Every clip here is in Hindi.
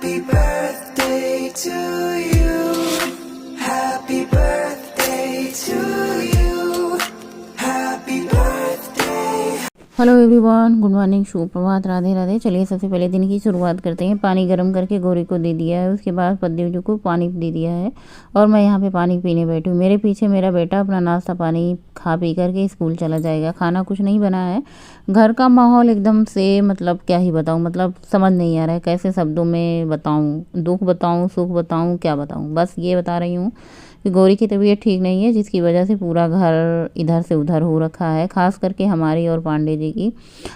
Happy birthday to you. Happy birthday to you. Happy birthday. Hello everyone, good morning, शुभ प्रभात, राधे राधे। चलिए सबसे पहले दिन की शुरुआत करते हैं। पानी गर्म करके गौरी को दे दिया है, उसके बाद पद्देव जी को पानी दे दिया है और मैं यहाँ पे पानी पीने बैठी हूँ। मेरे पीछे मेरा बेटा अपना नाश्ता पानी खा पी करके स्कूल चला जाएगा। खाना कुछ नहीं बना है। घर का माहौल एकदम से मतलब क्या ही बताऊँ, मतलब समझ नहीं आ रहा है कैसे शब्दों में बताऊँ, दुख बताऊँ, सुख बताऊँ, क्या बताऊँ। बस ये बता रही हूँ कि गौरी की तबीयत ठीक नहीं है, जिसकी वजह से पूरा घर इधर से उधर हो रखा है, खास करके हमारी और पांडे जी की।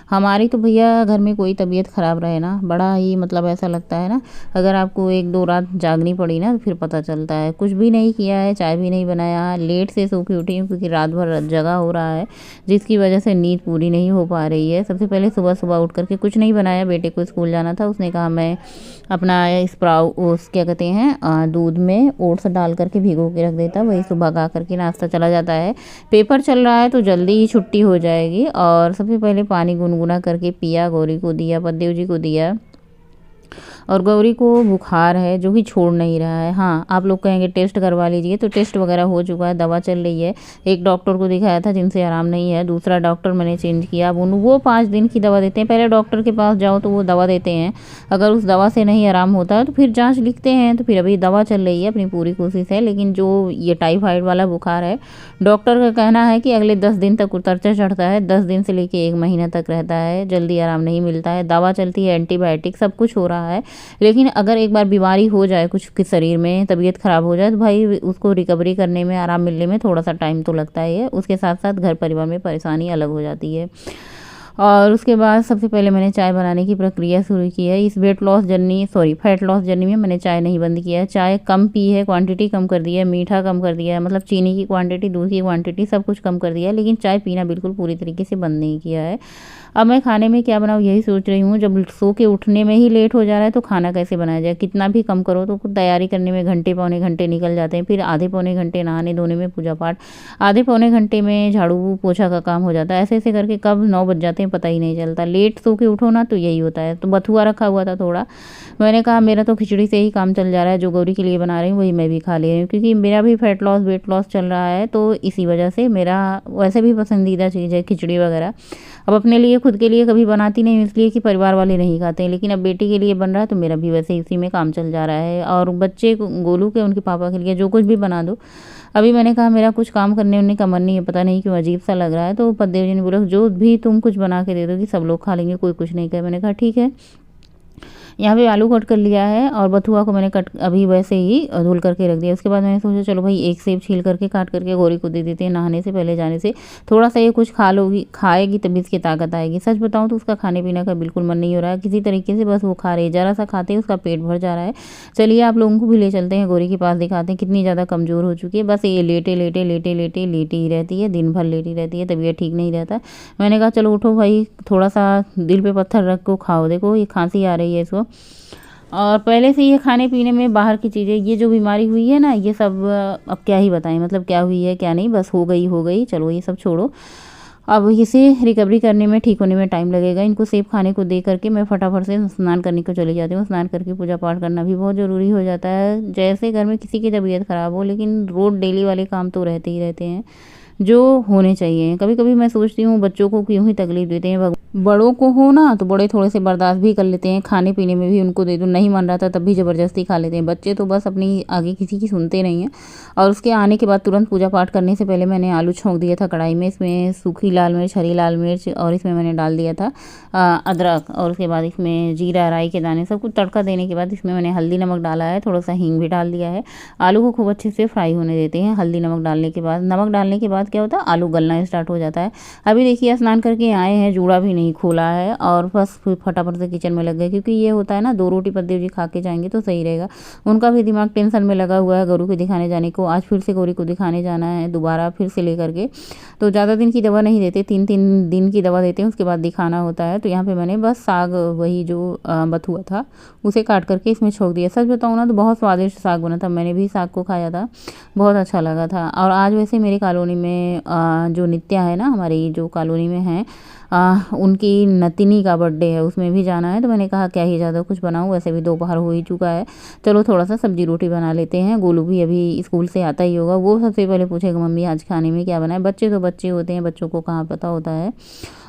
हमारी तो भैया घर में कोई तबीयत ख़राब रहे ना, बड़ा ही मतलब ऐसा लगता है ना, अगर आपको एक दो रात जागनी पड़ी ना तो फिर पता चलता है। कुछ भी नहीं किया है, चाय भी नहीं बनाया, लेट से सो के उठी हूँ क्योंकि रात भर जगा हो रहा है, जिसकी वजह से नींद पूरी नहीं हो पा रही है। सबसे पहले सुबह सुबह उठ करके कुछ नहीं बनाया, बेटे को स्कूल जाना था, उसने कहा मैं अपना उस क्या कहते हैं दूध में ओट्स डाल करके भिगो के रख देता, वही सुबह गा करके नाश्ता चला जाता है। पेपर चल रहा है तो जल्दी ही छुट्टी हो जाएगी। और सबसे पहले पानी गुनगुना करके पिया, गौरी को दिया, पद्देव जी को दिया। और गौरी को बुखार है जो कि छोड़ नहीं रहा है। हाँ, आप लोग कहेंगे टेस्ट करवा लीजिए, तो टेस्ट वगैरह हो चुका है, दवा चल रही है। एक डॉक्टर को दिखाया था जिनसे आराम नहीं है, दूसरा डॉक्टर मैंने चेंज किया। अब वो 5 दिन की दवा देते हैं। पहले डॉक्टर के पास जाओ तो वो दवा देते हैं, अगर उस दवा से नहीं आराम होता है तो फिर जाँच लिखते हैं। तो फिर अभी दवा चल रही है, अपनी पूरी कोशिश है। लेकिन जो ये टाइफाइड वाला बुखार है, डॉक्टर का कहना है कि अगले 10 दिन तक उतरता चढ़ता है, 10 दिन से लेके 1 महीना तक रहता है, जल्दी आराम नहीं मिलता है। दवा चलती है, एंटीबायोटिक सब कुछ हो रहा है। लेकिन अगर एक बार बीमारी हो जाए, कुछ के शरीर में तबीयत ख़राब हो जाए, तो भाई उसको रिकवरी करने में, आराम मिलने में थोड़ा सा टाइम तो लगता ही है। उसके साथ साथ घर परिवार में परेशानी अलग हो जाती है। और उसके बाद सबसे पहले मैंने चाय बनाने की प्रक्रिया शुरू की है। इस फैट लॉस जर्नी में मैंने चाय नहीं बंद किया है। चाय कम पी है, क्वांटिटी कम कर दी है, मीठा कम कर दिया है, मतलब चीनी की क्वांटिटी, दूध की क्वांटिटी सब कुछ कम कर दिया है, लेकिन चाय पीना बिल्कुल पूरी तरीके से बंद नहीं किया है। अब मैं खाने में क्या बनाऊँ यही सोच रही हूँ। जब सो के उठने में ही लेट हो जा रहा है तो खाना कैसे बनाया जाए। कितना भी कम करो तो तैयारी करने में घंटे पौने घंटे निकल जाते हैं, फिर आधे पौने घंटे नहाने धोने में, पूजा पाठ, आधे पौने घंटे में झाड़ू पोछा का काम हो जाता है। ऐसे ऐसे करके कब 9 बज जाते हैं पता ही नहीं चलता। लेट सो के उठो ना तो यही होता है। तो बथुआ रखा हुआ था थोड़ा, मैंने कहा मेरा तो खिचड़ी से ही काम चल जा रहा है, जो गौरी के लिए बना रही हूँ वही मैं भी खा ले रही हूँ, क्योंकि मेरा भी वेट लॉस चल रहा है। तो इसी वजह से मेरा वैसे भी पसंदीदा चीज़ है खिचड़ी वगैरह। अब अपने लिए खुद के लिए कभी बनाती नहीं, इसलिए कि परिवार वाले नहीं खाते हैं, लेकिन अब बेटी के लिए बन रहा है तो मेरा भी वैसे इसी में काम चल जा रहा है। और बच्चे गोलू के उनके पापा के लिए जो कुछ भी बना दो। अभी मैंने कहा मेरा कुछ काम करने उन्हें का मन नहीं है, पता नहीं क्यों अजीब सा लग रहा है। तो पद्देव जी ने बोला जो भी तुम कुछ बना के दे दोगी सब लोग खा लेंगे, कोई कुछ नहीं कहे। मैंने कहा ठीक है। यहाँ पे आलू कट कर लिया है और बथुआ को मैंने कट अभी वैसे ही धुल करके रख दिया। उसके बाद मैंने सोचा चलो भाई एक सेब छील करके काट करके गौरी को दे देते हैं, नहाने से पहले जाने से थोड़ा सा ये कुछ खाएगी तभी इसकी ताकत आएगी। सच बताऊँ तो उसका खाने पीने का बिल्कुल मन नहीं हो रहा है किसी तरीके से, बस वो खा रही है, ज़रा सा खाते ही उसका पेट भर जा रहा है। चलिए आप लोगों को भी ले चलते हैं, गौरी के पास दिखाते हैं कितनी ज़्यादा कमज़ोर हो चुकी है। बस ये लेटे लेटे लेटे लेटे लेटी ही रहती है, दिन भर लेटी रहती है, तबीयत ठीक नहीं रहता। मैंने कहा चलो उठो भाई, थोड़ा सा दिल पे पत्थर रख को खाओ, देखो ये खांसी आ रही है इसको। और पहले से ये खाने पीने में बाहर की चीज़ें, ये जो बीमारी हुई है ना, ये सब अब क्या ही बताएं, मतलब क्या हुई है क्या नहीं, बस हो गई। चलो ये सब छोड़ो, अब इसे रिकवरी करने में, ठीक होने में टाइम लगेगा। इनको सेब खाने को दे करके मैं फटाफट से स्नान करने को चली जाती हूँ। स्नान करके पूजा पाठ करना भी बहुत ज़रूरी हो जाता है। जैसे घर में किसी की तबीयत ख़राब हो, लेकिन रोज़ डेली वाले काम तो रहते ही रहते हैं जो होने चाहिए। कभी कभी मैं सोचती हूँ बच्चों को क्यों ही तकलीफ देते हैं। बड़ों को हो ना तो बड़े थोड़े से बर्दाश्त भी कर लेते हैं, खाने पीने में भी उनको दे दूँ, नहीं मन रहा था तब भी ज़बरदस्ती खा लेते हैं। बच्चे तो बस अपनी आगे किसी की सुनते नहीं हैं। और उसके आने के बाद तुरंत पूजा पाठ करने से पहले मैंने आलू छोंक दिया था कढ़ाई में, इसमें सूखी लाल मिर्च, हरी लाल मिर्च, और इसमें मैंने डाल दिया था अदरक, और उसके बाद इसमें जीरा, राई के दाने, सब कुछ तड़का देने के बाद इसमें मैंने हल्दी नमक डाला है, थोड़ा सा हींग भी डाल दिया है। आलू को खूब अच्छे से फ्राई होने देते हैं। हल्दी नमक डालने के बाद, नमक डालने के बाद क्या होता है, आलू गलना स्टार्ट हो जाता है। अभी देखिए स्नान करके आए हैं, जूड़ा भी नहीं खोला है और बस फटाफट से किचन में लग गए, क्योंकि ये होता है ना 2 रोटी पद्देव जी खा के जाएंगे तो सही रहेगा। उनका भी दिमाग टेंशन में लगा हुआ है गौरू को दिखाने जाने को। आज फिर से गौरी को दिखाने जाना है दोबारा, फिर से लेकर के। तो ज़्यादा दिन की दवा नहीं देते, 3 दिन की दवा देते हैं, उसके बाद दिखाना होता है। तो यहाँ पे मैंने बस साग, वही जो बथुआ था उसे काट करके इसमें छोड़ दिया। सच बताऊँ ना तो बहुत स्वादिष्ट साग बना था, मैंने भी साग को खाया था, बहुत अच्छा लगा था। और आज वैसे मेरी कॉलोनी में जो नित्या है ना हमारी जो कॉलोनी में है, उनकी नतिनी का बर्थडे है, उसमें भी जाना है। तो मैंने कहा क्या ही ज़्यादा कुछ बनाऊँ, वैसे भी दोपहर हो ही चुका है, चलो थोड़ा सा सब्जी रोटी बना लेते हैं। गोलू भी अभी स्कूल से आता ही होगा, वो सबसे पहले पूछेगा मम्मी आज खाने में क्या बनाए। बच्चे तो बच्चे होते हैं, बच्चों को कहाँ पता होता है।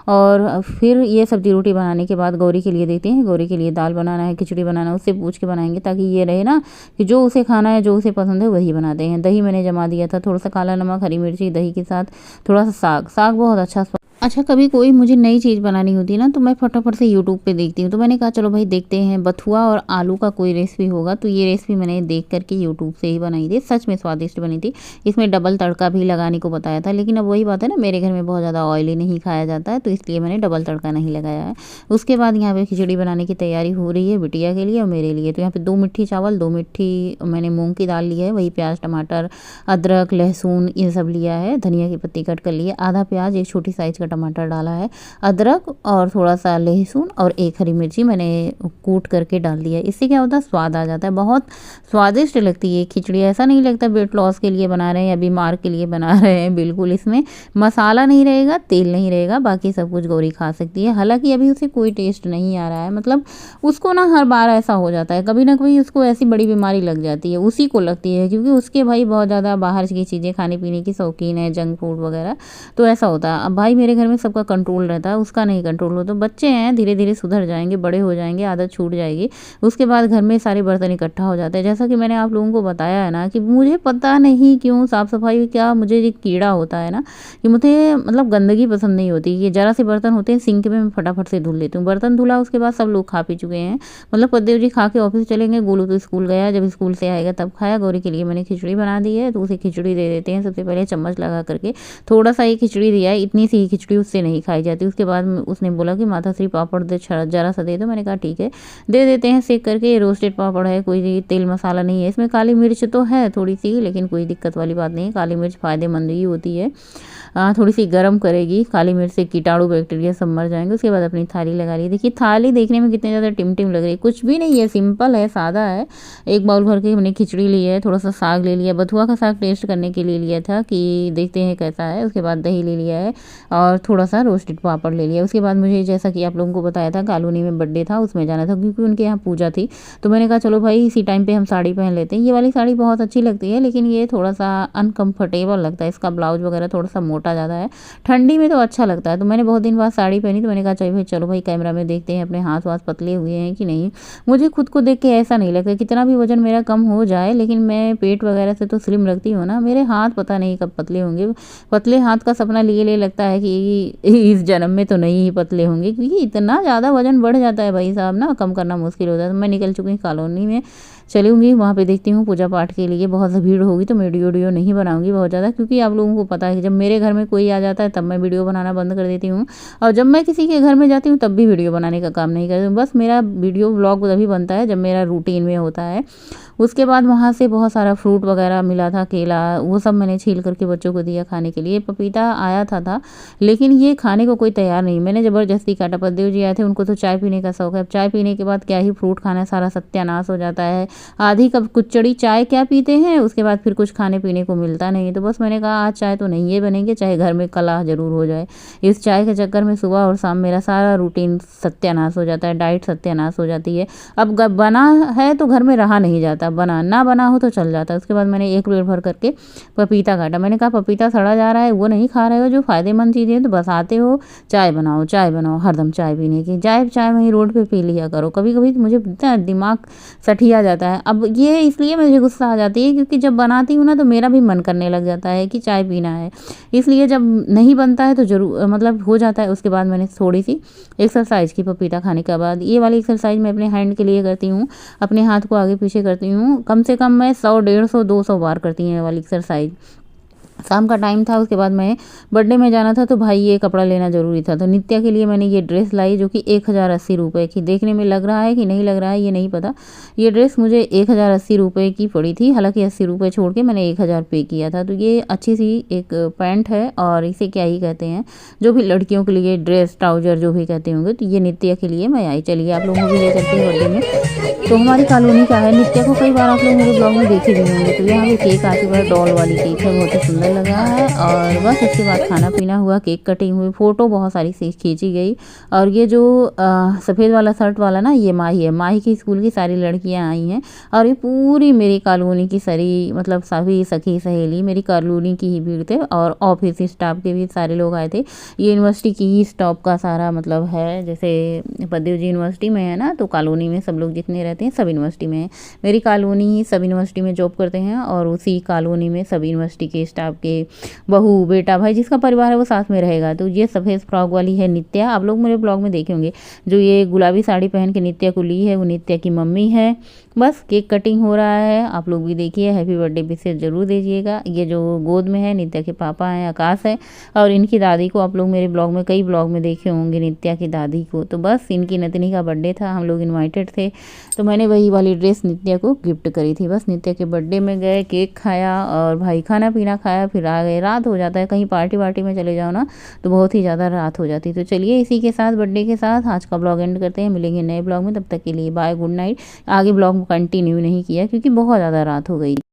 और फिर ये सब्जी रोटी बनाने के बाद गौरी के लिए देते हैं, गौरी के लिए दाल बनाना है, खिचड़ी बनाना है, उससे पूछ के बनाएंगे, ताकि ये रहे ना कि जो उसे खाना है, जो उसे पसंद है वही बनाते हैं। दही मैंने जमा दिया था, थोड़ा सा काला नमक, हरी मिर्ची, दही के साथ थोड़ा सा साग, साग बहुत अच्छा कभी कोई मुझे नई चीज़ बनानी होती है ना, तो मैं फटाफट से यूट्यूब पे देखती हूँ। तो मैंने कहा चलो भाई देखते हैं, बथुआ और आलू का कोई रेसिपी होगा। तो ये रेसिपी मैंने देख करके यूट्यूब से ही बनाई थी, सच में स्वादिष्ट बनी थी। इसमें डबल तड़का भी लगाने को बताया था, लेकिन अब वही बात है ना, मेरे घर में बहुत ज़्यादा ऑयली नहीं खाया जाता है, तो इसलिए मैंने डबल तड़का नहीं लगाया है। उसके बाद यहाँ पे खिचड़ी बनाने की तैयारी हो रही है बिटिया के लिए और मेरे लिए। तो यहाँ पे 2 मिट्ठी चावल, 2 मिट्ठी मैंने मूँग की दाल ली है, वही प्याज, टमाटर, अदरक, लहसुन ये सब लिया है, धनिया की पत्ती कट कर लिया, आधा प्याज, एक छोटी साइज़ का टमाटर डाला है, अदरक और थोड़ा सा लहसुन और एक हरी मिर्ची मैंने कूट करके डाल दिया। इससे क्या होता है, स्वाद आ जाता है, बहुत स्वादिष्ट लगती है खिचड़ी। ऐसा नहीं लगता वेट लॉस के लिए बना रहे हैं या बीमार के लिए बना रहे हैं, बिल्कुल इसमें मसाला नहीं रहेगा, तेल नहीं रहेगा, बाकी सब कुछ गौरी खा सकती है। हालांकि अभी उसे कोई टेस्ट नहीं आ रहा है, मतलब उसको ना हर बार ऐसा हो जाता है, कभी ना कभी उसको ऐसी बड़ी बीमारी लग जाती है, उसी को लगती है, क्योंकि उसके भाई बहुत ज़्यादा बाहर की चीज़ें खाने पीने की शौकीन है, जंक फूड वगैरह, तो ऐसा होता है। अब भाई मेरे घर में सबका कंट्रोल रहता है, उसका नहीं कंट्रोल हो। तो बच्चे हैं, धीरे धीरे सुधर जाएंगे, बड़े हो जाएंगे, आदत छूट जाएगी, उसके बाद घर में सारे बर्तन इकट्ठा हो जाते हैं। जैसा कि मैंने आप लोगों को बताया है ना कि मुझे पता नहीं क्यों साफ़ सफाई क्या मुझे एक कीड़ा होता है ना, कि मुझे मतलब गंदगी पसंद नहीं होती। ये जरा से बर्तन होते हैं सिंक में, मैं फटाफट से धुल लेती हूँ। बर्तन धुला, उसके बाद सब लोग खा पी चुके हैं, मतलब पद्देव जी खा के ऑफिस चलेंगे, गोलू तो स्कूल गया, जब स्कूल से आएगा तब खाया। गौरी के लिए मैंने खिचड़ी बना दी है, तो उसे खिचड़ी दे देते हैं। सबसे पहले चम्मच लगा करके थोड़ा सा ही खिचड़ी दिया है, इतनी सी ही खिचड़ी उससे नहीं खाई जाती। उसके बाद उसने बोला कि माता श्री पापड़ दे, जरा सा दे दो। मैंने कहा ठीक है दे देते हैं सेक करके। ये रोस्टेड पापड़ है, कोई तेल मसाला नहीं है इसमें। काली मिर्च तो है थोड़ी सी, लेकिन कोई दिक्कत वाली बात नहीं है, काली मिर्च फ़ायदेमंद ही होती है, थोड़ी सी गर्म करेगी। काली मिर्च से कीटाणु बैक्टीरिया सब मर जाएंगे। उसके बाद अपनी थाली लगा ली। देखिए थाली देखने में कितनी ज़्यादा टिमटिम लग रही है, कुछ भी नहीं है, सिंपल है, सादा है। एक बाउल भर के हमने खिचड़ी ली है, थोड़ा सा साग ले लिया, बथुआ का साग टेस्ट करने के लिए लिया था कि देखते हैं कैसा है। उसके बाद दही ले लिया है और थोड़ा सा रोस्टेड पापड़ ले लिया। उसके बाद मुझे जैसा कि आप लोगों को बताया था कॉलोनी में बर्थडे था, उसमें जाना था, क्योंकि उनके यहाँ पूजा थी। तो मैंने कहा चलो भाई इसी टाइम पे हम साड़ी पहन लेते हैं। ये वाली साड़ी बहुत अच्छी लगती है, लेकिन ये थोड़ा सा अनकम्फर्टेबल लगता है, इसका ब्लाउज वगैरह थोड़ा सा मोटा ज़्यादा है। ठंडी में तो अच्छा लगता है। तो मैंने बहुत दिन बाद साड़ी पहनी, तो मैंने कहा चलो भाई कैमरा में देखते हैं अपने हाथ वाथ पतले हुए हैं कि नहीं। मुझे खुद को देख के ऐसा नहीं लगता, कितना भी वजन मेरा कम हो जाए, लेकिन मैं पेट वगैरह से तो स्लिम रखती हूँ ना, मेरे हाथ पता नहीं कब पतले होंगे। पतले हाथ का सपना लिए लगता है कि इस जन्म में तो नहीं ही पतले होंगे, क्योंकि इतना ज़्यादा वजन बढ़ जाता है भाई साहब ना, कम करना मुश्किल होता है। तो मैं निकल चुकी हूँ कॉलोनी में, चलूँगी वहाँ पे, देखती हूँ पूजा पाठ के लिए बहुत भीड़ होगी, तो मैं वीडियो नहीं बनाऊंगी बहुत ज़्यादा, क्योंकि आप लोगों को पता है कि जब मेरे घर में कोई आ जाता है तब मैं वीडियो बनाना बंद कर देती हूँ, और जब मैं किसी के घर में जाती हूँ तब भी वीडियो बनाने का काम नहीं करती हूँ। बस मेरा वीडियो व्लॉग तभी बनता है जब मेरा रूटीन में होता है। उसके बाद वहाँ से बहुत सारा फ्रूट वगैरह मिला था, केला, वो सब मैंने छील करके बच्चों को दिया खाने के लिए। पपीता आया था लेकिन ये खाने को कोई तैयार नहीं, मैंने ज़बरदस्ती काटा। पद्देव जी आए थे, उनको तो चाय पीने का शौक है। अब चाय पीने के बाद क्या ही फ्रूट खाना है, सारा सत्यानाश हो जाता है। आधी कप कुचड़ी चाय क्या पीते हैं, उसके बाद फिर कुछ खाने पीने को मिलता नहीं। तो बस मैंने कहा आज चाय तो नहीं है बनेंगे, चाहे घर में कलह जरूर हो जाए। इस चाय के चक्कर में सुबह और शाम मेरा सारा रूटीन सत्यानाश हो जाता है, डाइट सत्यानाश हो जाती है। अब बना है तो घर में रहा नहीं जाता, बना ना बना हो तो चल जाता है। उसके बाद मैंने एक प्लेट भर करके पपीता काटा। मैंने कहा पपीता सड़ा जा रहा है, वो नहीं खा रहे हो, जो फ़ायदेमंद चीज़ें तो बस आते हो चाय बनाओ, हरदम चाय पीने की, चाय वहीं रोड पे पी लिया करो। कभी कभी मुझे दिमाग सठिया जाता है। अब ये इसलिए मुझे गुस्सा आ जाती है, क्योंकि जब बनाती हूँ ना तो मेरा भी मन करने लग जाता है कि चाय पीना है, इसलिए जब नहीं बनता है तो जरूर मतलब हो जाता है। उसके बाद मैंने थोड़ी सी एक्सरसाइज की पपीता खाने के बाद। ये वाली एक्सरसाइज मैं अपने हैंड के लिए करती हूँ, अपने हाथ को आगे पीछे करती हूँ, कम से कम मैं 100, 150, 200 बार करती हूँ ये वाली एक्सरसाइज। शाम का टाइम था, उसके बाद मैं बर्थडे में जाना था, तो भाई ये कपड़ा लेना ज़रूरी था। तो नित्या के लिए मैंने ये ड्रेस लाई, जो कि 1080 रुपये की, देखने में लग रहा है कि नहीं लग रहा है ये नहीं पता। ये ड्रेस मुझे 1080 रुपये की पड़ी थी, हालांकि 80 रुपये छोड़ के मैंने 1000 पे किया था। तो ये अच्छी सी एक पैंट है, और इसे क्या ही कहते हैं, जो भी लड़कियों के लिए ड्रेस ट्राउजर जो भी कहते होंगे, तो ये नित्या के लिए मैं आई। चलिए आप लोगों को भी ले चलते हैं बर्थडे में। तो हमारी कॉलोनी का है, नित्या को कई बार आप लोग मेरे ब्लॉग में देखे भी होंगे। तो यहाँ पे केक आ चुका है, डॉल वाली केक है, बहुत ही सुंदर लगा है। और बस उसके बाद खाना पीना हुआ, केक कटिंग हुई, फ़ोटो बहुत सारी खींची गई। और ये जो सफ़ेद वाला शर्ट वाला ना, ये माही है। माही की स्कूल की सारी लड़कियां आई हैं और ये पूरी मेरी कॉलोनी की सारी मतलब सभी सखी सहेली मेरी कॉलोनी की ही भीड़ थे और ऑफिस स्टाफ के भी सारे लोग आए थे। ये यूनिवर्सिटी की ही स्टाफ का सारा मतलब है, जैसे पद्देव जी यूनिवर्सिटी में है ना, तो कॉलोनी में सब लोग जितने रहते हैं सब यूनिवर्सिटी में है। मेरी कॉलोनी ही सब यूनिवर्सिटी में जॉब करते हैं और उसी कॉलोनी में सब यूनिवर्सिटी के स्टाफ के बहू बेटा भाई जिसका परिवार है वो साथ में रहेगा। तो ये सफ़ेद फ्रॉक वाली है नित्या, आप लोग मेरे ब्लॉग में देखे होंगे। जो ये गुलाबी साड़ी पहन के नित्या को ली है वो नित्या की मम्मी है। बस केक कटिंग हो रहा है, आप लोग भी देखिए। हैप्पी बर्थडे विशेष ज़रूर दीजिएगा। ये जो गोद में है नित्या के पापा हैं, आकाश है, और इनकी दादी को आप लोग मेरे ब्लॉग में कई ब्लॉग में देखे होंगे, नित्या की दादी को। तो बस इनकी नतनी का बर्थडे था, हम लोग इनवाइटेड थे, तो मैंने वही वाली ड्रेस नित्या को गिफ्ट करी थी। बस नित्या के बर्थडे में गए, केक खाया और भाई खाना पीना खाया, फिर आ गए। रात हो जाता है, कहीं पार्टी वार्टी में चले जाओ ना तो बहुत ही ज़्यादा रात हो जाती है। तो चलिए इसी के साथ, बर्थडे के साथ आज का ब्लॉग एंड करते हैं। मिलेंगे नए ब्लॉग में, तब तक के लिए बाय, गुड नाइट। आगे ब्लॉग कंटिन्यू नहीं किया क्योंकि बहुत ज़्यादा रात हो गई।